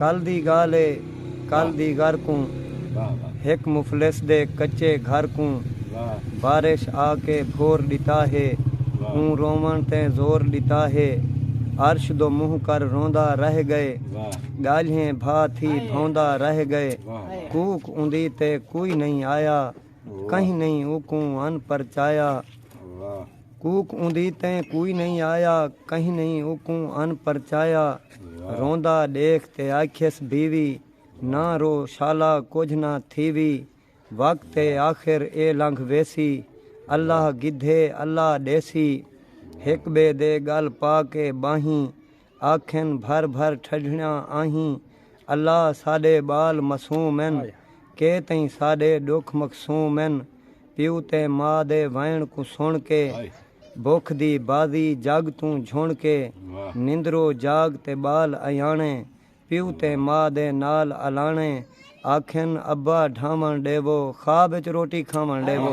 कल दी गाल है कल दी घर को एक मुफलिस दे कच्चे घर को बारिश आके भोर दिता है हूँ रोवन ते जोर दिता है अर्श दो मुँह कर रोंदा रह गए गालियाँ भा थी भौंदा रह गए कूक उंदी ते कोई नहीं आया कहीं नहीं उकू अन परचाया कूक उंदी ते कोई नहीं आया कहीं नहीं उकू अन परचाया रोंदा देख ते आखिस बीवी ना रो शाला कुछ ना थीवी वक्त आखिर ए लंघ वेसी अल्लाह गिद्धे अल्लाह देसी हिक बे दे गल पा के बाही आखिन भर भर ठढ़िया आही अल्लाह साडे बाल मसूम हैं के तई साडे दुख मकसूम हैं प्यू ते माँ दे वैण को सुन के भुख दी बाजी जग तू झुण के निंदरो जाग ते बाल अयाणे प्यू ते माँ दे नाल अलाणे आखिन अब्बा ढावण देवो ख्वाब च रोटी खावण देवो।